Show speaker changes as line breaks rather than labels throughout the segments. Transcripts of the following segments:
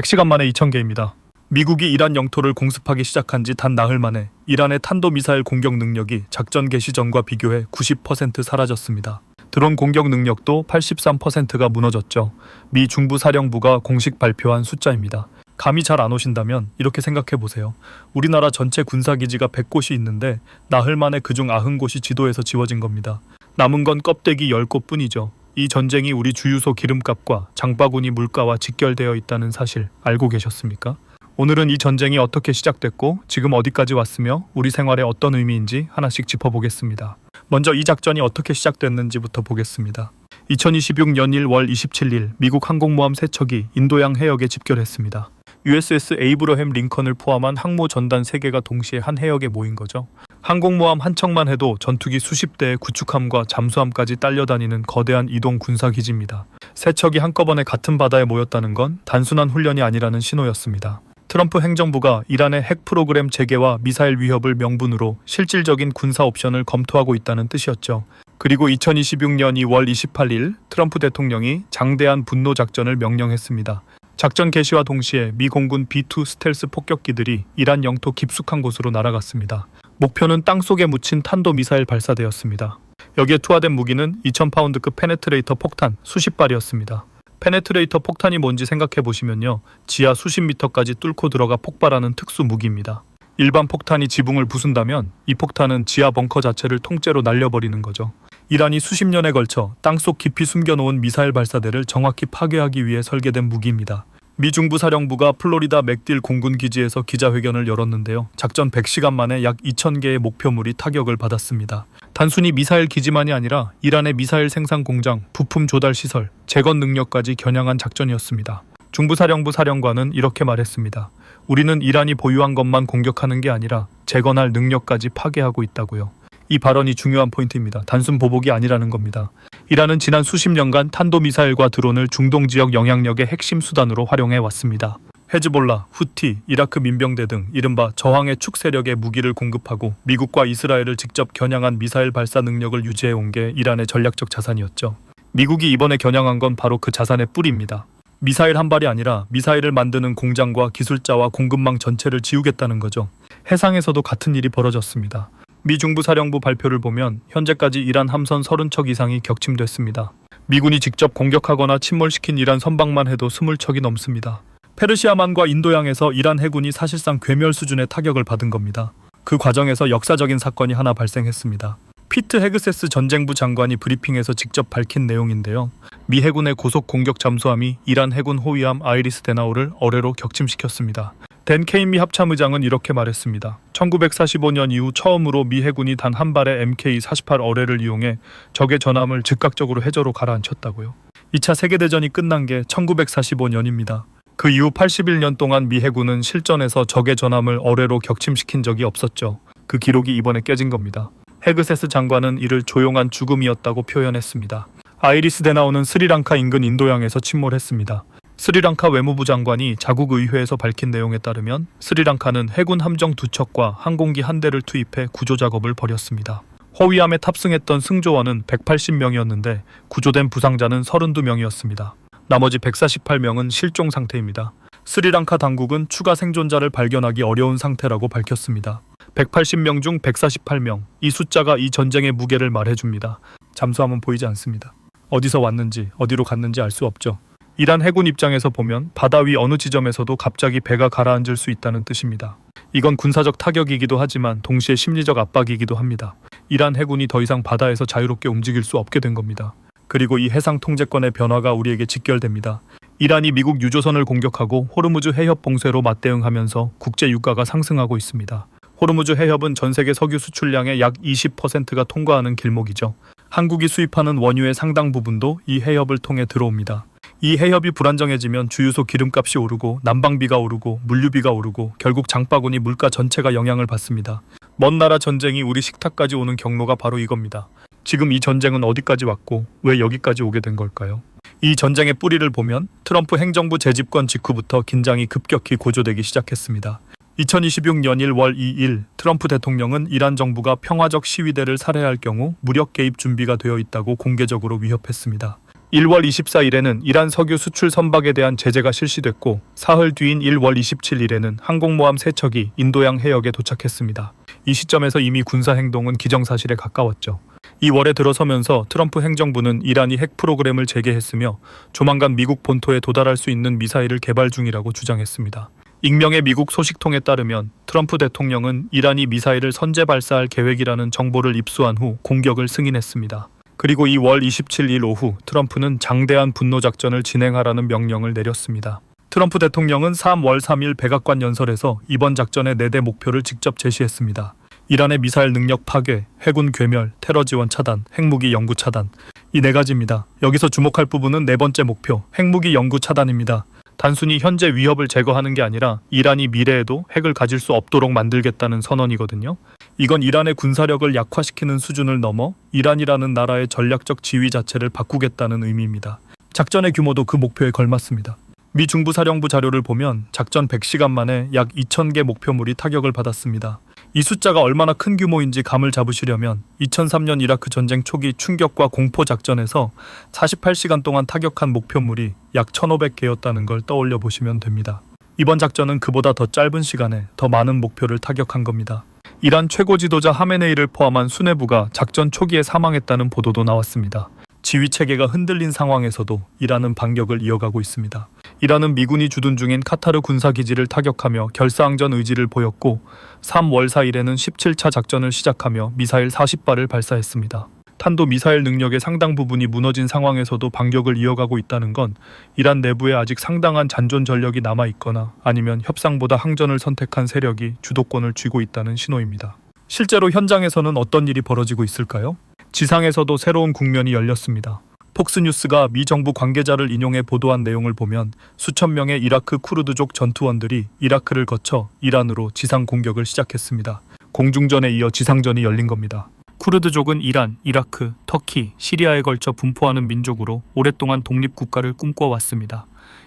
100시간 만에 2000개입니다. 미국이 이란 영토를 공습하기 시작한 지 단 나흘 만에 이란의 탄도미사일 공격 능력이 작전 개시 전과 비교해 90% 사라졌습니다. 드론 공격 능력도 83%가 무너졌죠. 미 중부사령부가 공식 발표한 숫자입니다. 감이 잘 안 오신다면 이렇게 생각해 보세요. 우리나라 전체 군사기지가 100곳이 있는데 나흘 만에 그중 90곳이 지도에서 지워진 겁니다. 남은 건 껍데기 10곳 뿐이죠. 이 전쟁이 우리 주유소 기름값과 장바구니 물가와 직결되어 있다는 사실 알고 계셨습니까? 오늘은 이 전쟁이 어떻게 시작됐고 지금 어디까지 왔으며 우리 생활에 어떤 의미인지 하나씩 짚어보겠습니다. 먼저 이 작전이 어떻게 시작됐는지부터 보겠습니다. 2026년 1월 27일 미국 항공모함 3척이 인도양 해역에 집결했습니다. USS 에이브러햄 링컨을 포함한 항모 전단 3개가 동시에 한 해역에 모인 거죠. 항공모함 한 척만 해도 전투기 수십 대의 구축함과 잠수함까지 딸려다니는 거대한 이동 군사기지입니다. 3척이 한꺼번에 같은 바다에 모였다는 건 단순한 훈련이 아니라는 신호였습니다. 트럼프 행정부가 이란의 핵 프로그램 재개와 미사일 위협을 명분으로 실질적인 군사 옵션을 검토하고 있다는 뜻이었죠. 그리고 2026년 2월 28일 트럼프 대통령이 장대한 분노 작전을 명령했습니다. 작전 개시와 동시에 미 공군 B-2 스텔스 폭격기들이 이란 영토 깊숙한 곳으로 날아갔습니다. 목표는 땅속에 묻힌 탄도미사일 발사대였습니다. 여기에 투하된 무기는 2000파운드급 페네트레이터 폭탄 수십 발이었습니다. 페네트레이터 폭탄이 뭔지 생각해 보시면요. 지하 수십 미터까지 뚫고 들어가 폭발하는 특수 무기입니다. 일반 폭탄이 지붕을 부순다면 이 폭탄은 지하 벙커 자체를 통째로 날려버리는 거죠. 이란이 수십 년에 걸쳐 땅속 깊이 숨겨놓은 미사일 발사대를 정확히 파괴하기 위해 설계된 무기입니다. 미 중부사령부가 플로리다 맥딜 공군기지에서 기자회견을 열었는데요. 작전 100시간 만에 약 2000개의 목표물이 타격을 받았습니다. 단순히 미사일 기지만이 아니라 이란의 미사일 생산 공장, 부품 조달 시설, 재건 능력까지 겨냥한 작전이었습니다. 중부사령부 사령관은 이렇게 말했습니다. 우리는 이란이 보유한 것만 공격하는 게 아니라 재건할 능력까지 파괴하고 있다고요. 이 발언이 중요한 포인트입니다. 단순 보복이 아니라는 겁니다. 이란은 지난 수십 년간 탄도미사일과 드론을 중동 지역 영향력의 핵심 수단으로 활용해 왔습니다. 헤즈볼라, 후티, 이라크 민병대 등 이른바 저항의 축 세력에 무기를 공급하고 미국과 이스라엘을 직접 겨냥한 미사일 발사 능력을 유지해온 게 이란의 전략적 자산이었죠. 미국이 이번에 겨냥한 건 바로 그 자산의 뿌리입니다. 미사일 한 발이 아니라 미사일을 만드는 공장과 기술자와 공급망 전체를 지우겠다는 거죠. 해상에서도 같은 일이 벌어졌습니다. 미 중부사령부 발표를 보면 현재까지 이란 함선 30척 이상이 격침됐습니다. 미군이 직접 공격하거나 침몰시킨 이란 선박만 해도 20척이 넘습니다. 페르시아만과 인도양에서 이란 해군이 사실상 괴멸 수준의 타격을 받은 겁니다. 그 과정에서 역사적인 사건이 하나 발생했습니다. 피트 헤그세스 전쟁부 장관이 브리핑에서 직접 밝힌 내용인데요. 미 해군의 고속 공격 잠수함이 이란 해군 호위함 아이리스 데나오를 어뢰로 격침시켰습니다. 댄 케인미 합참의장은 이렇게 말했습니다. 1945년 이후 처음으로 미 해군이 단 한 발의 MK-48 어뢰를 이용해 적의 전함을 즉각적으로 해저로 가라앉혔다고요. 2차 세계대전이 끝난 게 1945년입니다. 그 이후 81년 동안 미 해군은 실전에서 적의 전함을 어뢰로 격침시킨 적이 없었죠. 그 기록이 이번에 깨진 겁니다. 헤그세스 장관은 이를 조용한 죽음이었다고 표현했습니다. 아이리스 데나오는 스리랑카 인근 인도양에서 침몰했습니다. 스리랑카 외무부 장관이 자국 의회에서 밝힌 내용에 따르면 스리랑카는 해군 함정 2척과 항공기 1대를 투입해 구조 작업을 벌였습니다. 호위함에 탑승했던 승조원은 180명이었는데 구조된 부상자는 32명이었습니다. 나머지 148명은 실종 상태입니다. 스리랑카 당국은 추가 생존자를 발견하기 어려운 상태라고 밝혔습니다. 180명 중 148명, 이 숫자가 이 전쟁의 무게를 말해줍니다. 잠수함은 보이지 않습니다. 어디서 왔는지 어디로 갔는지 알 수 없죠. 이란 해군 입장에서 보면 바다 위 어느 지점에서도 갑자기 배가 가라앉을 수 있다는 뜻입니다. 이건 군사적 타격이기도 하지만 동시에 심리적 압박이기도 합니다. 이란 해군이 더 이상 바다에서 자유롭게 움직일 수 없게 된 겁니다. 그리고 이 해상 통제권의 변화가 우리에게 직결됩니다. 이란이 미국 유조선을 공격하고 호르무즈 해협 봉쇄로 맞대응하면서 국제 유가가 상승하고 있습니다. 호르무즈 해협은 전 세계 석유 수출량의 약 20%가 통과하는 길목이죠. 한국이 수입하는 원유의 상당 부분도 이 해협을 통해 들어옵니다. 이 해협이 불안정해지면 주유소 기름값이 오르고 난방비가 오르고 물류비가 오르고 결국 장바구니 물가 전체가 영향을 받습니다. 먼 나라 전쟁이 우리 식탁까지 오는 경로가 바로 이겁니다. 지금 이 전쟁은 어디까지 왔고 왜 여기까지 오게 된 걸까요? 이 전쟁의 뿌리를 보면 트럼프 행정부 재집권 직후부터 긴장이 급격히 고조되기 시작했습니다. 2026년 1월 2일 트럼프 대통령은 이란 정부가 평화적 시위대를 살해할 경우 무력 개입 준비가 되어 있다고 공개적으로 위협했습니다. 1월 24일에는 이란 석유 수출 선박에 대한 제재가 실시됐고 사흘 뒤인 1월 27일에는 항공모함 3척이 인도양 해역에 도착했습니다. 이 시점에서 이미 군사 행동은 기정사실에 가까웠죠. 이 월에 들어서면서 트럼프 행정부는 이란이 핵 프로그램을 재개했으며 조만간 미국 본토에 도달할 수 있는 미사일을 개발 중이라고 주장했습니다. 익명의 미국 소식통에 따르면 트럼프 대통령은 이란이 미사일을 선제 발사할 계획이라는 정보를 입수한 후 공격을 승인했습니다. 그리고 2월 27일 오후 트럼프는 장대한 분노작전을 진행하라는 명령을 내렸습니다. 트럼프 대통령은 3월 3일 백악관 연설에서 이번 작전의 4대 목표를 직접 제시했습니다. 이란의 미사일 능력 파괴, 해군 괴멸, 테러 지원 차단, 핵무기 연구 차단. 이 4가지입니다. 여기서 주목할 부분은 4번째 목표, 핵무기 연구 차단입니다. 단순히 현재 위협을 제거하는 게 아니라 이란이 미래에도 핵을 가질 수 없도록 만들겠다는 선언이거든요. 이건 이란의 군사력을 약화시키는 수준을 넘어 이란이라는 나라의 전략적 지위 자체를 바꾸겠다는 의미입니다. 작전의 규모도 그 목표에 걸맞습니다. 미 중부사령부 자료를 보면 작전 100시간 만에 약 2,000개 목표물이 타격을 받았습니다. 이 숫자가 얼마나 큰 규모인지 감을 잡으시려면 2003년 이라크 전쟁 초기 충격과 공포 작전에서 48시간 동안 타격한 목표물이 약 1,500개였다는 걸 떠올려 보시면 됩니다. 이번 작전은 그보다 더 짧은 시간에 더 많은 목표를 타격한 겁니다. 이란 최고 지도자 하메네이를 포함한 수뇌부가 작전 초기에 사망했다는 보도도 나왔습니다. 지휘 체계가 흔들린 상황에서도 이란은 반격을 이어가고 있습니다. 이란은 미군이 주둔 중인 카타르 군사기지를 타격하며 결사항전 의지를 보였고 3월 4일에는 17차 작전을 시작하며 미사일 40발을 발사했습니다. 탄도미사일 능력의 상당 부분이 무너진 상황에서도 반격을 이어가고 있다는 건 이란 내부에 아직 상당한 잔존 전력이 남아있거나 아니면 협상보다 항전을 선택한 세력이 주도권을 쥐고 있다는 신호입니다. 실제로 현장에서는 어떤 일이 벌어지고 있을까요? 지상에서도 새로운 국면이 열렸습니다. 폭스뉴스가 미 정부 관계자를 인용해 보도한 내용을 보면 수천 명의 이라크 쿠르드족 전투원들이 이라크를 거쳐 이란으로 지상 공격을 시작했습니다. 공중전에 이어 지상전이 열린 겁니다. 쿠르드족은 이란, 이라크, 터키, 시리아에 걸쳐 분포하는 민족으로 오랫동안 독립국가를 꿈꿔왔습니다.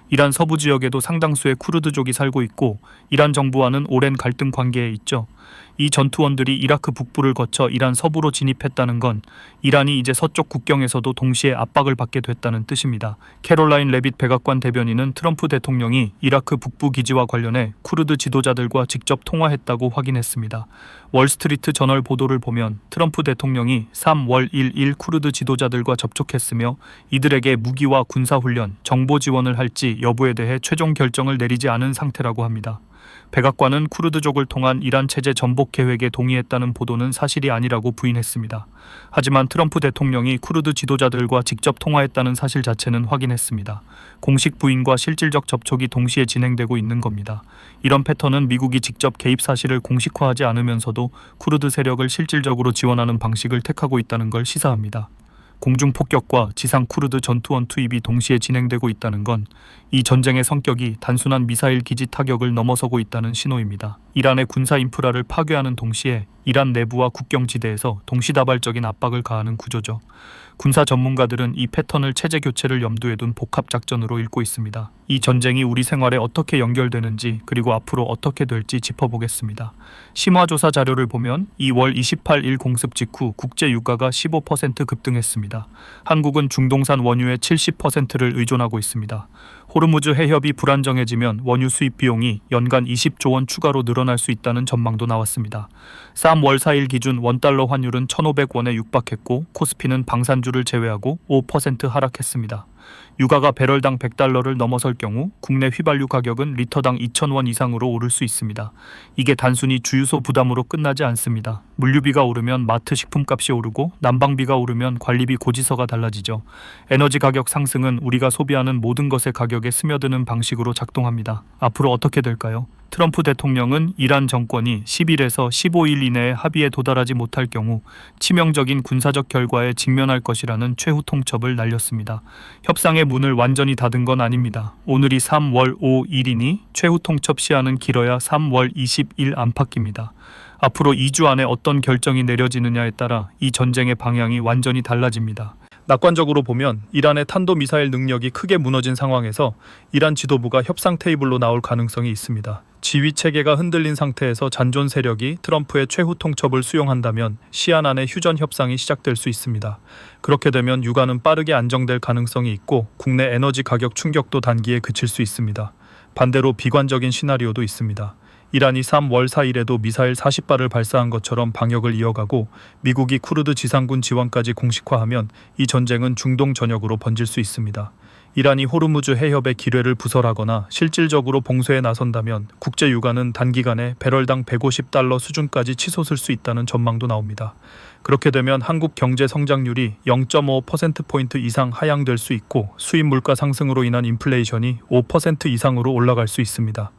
이란 서부 지역에도 상당수의 쿠르드족이 살고 있고 이란 정부와는 오랜 갈등 관계에 있죠. 이 전투원들이 이라크 북부를 거쳐 이란 서부로 진입했다는 건 이란이 이제 서쪽 국경에서도 동시에 압박을 받게 됐다는 뜻입니다. 캐롤라인 레빗 백악관 대변인은 트럼프 대통령이 이라크 북부 기지와 관련해 쿠르드 지도자들과 직접 통화했다고 확인했습니다. 월스트리트 저널 보도를 보면 트럼프 대통령이 3월 1일 쿠르드 지도자들과 접촉했으며 이들에게 무기와 군사훈련, 정보 지원을 할지 여부에 대해 최종 결정을 내리지 않은 상태라고 합니다. 백악관은 쿠르드족을 통한 이란 체제 전복 계획에 동의했다는 보도는 사실이 아니라고 부인했습니다. 하지만 트럼프 대통령이 쿠르드 지도자들과 직접 통화했다는 사실 자체는 확인했습니다. 공식 부인과 실질적 접촉이 동시에 진행되고 있는 겁니다. 이런 패턴은 미국이 직접 개입 사실을 공식화하지 않으면서도 쿠르드 세력을 실질적으로 지원하는 방식을 택하고 있다는 걸 시사합니다. 공중 폭격과 지상 쿠르드 전투원 투입이 동시에 진행되고 있다는 건 이 전쟁의 성격이 단순한 미사일 기지 타격을 넘어서고 있다는 신호입니다. 이란의 군사 인프라를 파괴하는 동시에 이란 내부와 국경지대에서 동시다발적인 압박을 가하는 구조죠. 군사 전문가들은 이 패턴을 체제 교체를 염두에 둔 복합작전으로 읽고 있습니다. 이 전쟁이 우리 생활에 어떻게 연결되는지 그리고 앞으로 어떻게 될지 짚어보겠습니다. 심화조사 자료를 보면 2월 28일 공습 직후 국제 유가가 15% 급등했습니다. 한국은 중동산 원유의 70%를 의존하고 있습니다. 호르무즈 해협이 불안정해지면 원유 수입 비용이 연간 20조 원 추가로 늘어날 수 있다는 전망도 나왔습니다. 3월 4일 기준 원달러 환율은 1,500원에 육박했고 코스피는 방산주를 제외하고 5% 하락했습니다. 유가가 배럴당 100달러를 넘어설 경우 국내 휘발유 가격은 리터당 2,000원 이상으로 오를 수 있습니다. 이게 단순히 주유소 부담으로 끝나지 않습니다. 물류비가 오르면 마트 식품값이 오르고 난방비가 오르면 관리비 고지서가 달라지죠. 에너지 가격 상승은 우리가 소비하는 모든 것의 가격에 스며드는 방식으로 작동합니다. 앞으로 어떻게 될까요? 트럼프 대통령은 이란 정권이 10일에서 15일 이내에 합의에 도달하지 못할 경우 치명적인 군사적 결과에 직면할 것이라는 최후 통첩을 날렸습니다. 협상의 문을 완전히 닫은 건 아닙니다. 오늘이 3월 5일이니 최후 통첩 시한은 길어야 3월 20일 안팎입니다. 앞으로 2주 안에 어떤 결정이 내려지느냐에 따라 이 전쟁의 방향이 완전히 달라집니다. 낙관적으로 보면 이란의 탄도미사일 능력이 크게 무너진 상황에서 이란 지도부가 협상 테이블로 나올 가능성이 있습니다. 지휘 체계가 흔들린 상태에서 잔존 세력이 트럼프의 최후 통첩을 수용한다면 시한 안에 휴전 협상이 시작될 수 있습니다. 그렇게 되면 유가는 빠르게 안정될 가능성이 있고 국내 에너지 가격 충격도 단기에 그칠 수 있습니다. 반대로 비관적인 시나리오도 있습니다. 이란이 3월 4일에도 미사일 40발을 발사한 것처럼 방역을 이어가고 미국이 쿠르드 지상군 지원까지 공식화하면 이 전쟁은 중동 전역으로 번질 수 있습니다. 이란이 호르무즈 해협의 기뢰를 부설하거나 실질적으로 봉쇄에 나선다면 국제 유가는 단기간에 배럴당 $150 수준까지 치솟을 수 있다는 전망도 나옵니다. 그렇게 되면 한국 경제 성장률이 0.5%포인트 이상 하향될 수 있고 수입 물가 상승으로 인한 인플레이션이 5% 이상으로 올라갈 수 있습니다.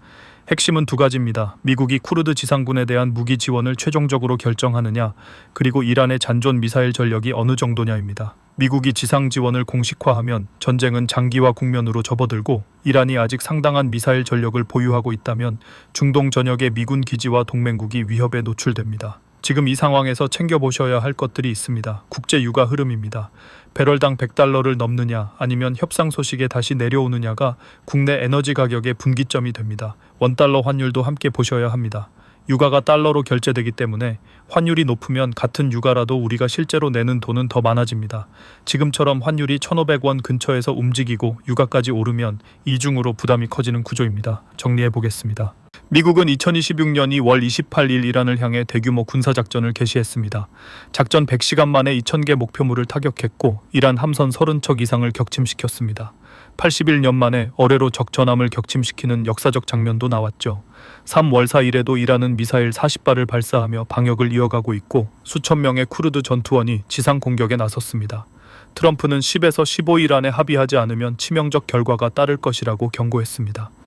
핵심은 두 가지입니다. 미국이 쿠르드 지상군에 대한 무기 지원을 최종적으로 결정하느냐, 그리고 이란의 잔존 미사일 전력이 어느 정도냐입니다. 미국이 지상 지원을 공식화하면 전쟁은 장기화 국면으로 접어들고 이란이 아직 상당한 미사일 전력을 보유하고 있다면 중동 전역의 미군 기지와 동맹국이 위협에 노출됩니다. 지금 이 상황에서 챙겨보셔야 할 것들이 있습니다. 국제 유가 흐름입니다. 배럴당 $100를 넘느냐 아니면 협상 소식에 다시 내려오느냐가 국내 에너지 가격의 분기점이 됩니다. 원달러 환율도 함께 보셔야 합니다. 유가가 달러로 결제되기 때문에 환율이 높으면 같은 유가라도 우리가 실제로 내는 돈은 더 많아집니다. 지금처럼 환율이 1,500원 근처에서 움직이고 유가까지 오르면 이중으로 부담이 커지는 구조입니다. 정리해 보겠습니다. 미국은 2026년 2월 28일 이란을 향해 대규모 군사작전을 개시했습니다. 작전 100시간 만에 2,000개 목표물을 타격했고 이란 함선 30척 이상을 격침시켰습니다. 81년 만에 어뢰로 적 전함을 격침시키는 역사적 장면도 나왔죠. 3월 4일에도 이란은 미사일 40발을 발사하며 방역을 이어가고 있고 수천 명의 쿠르드 전투원이 지상 공격에 나섰습니다. 트럼프는 10에서 15일 안에 합의하지 않으면 치명적 결과가 따를 것이라고 경고했습니다.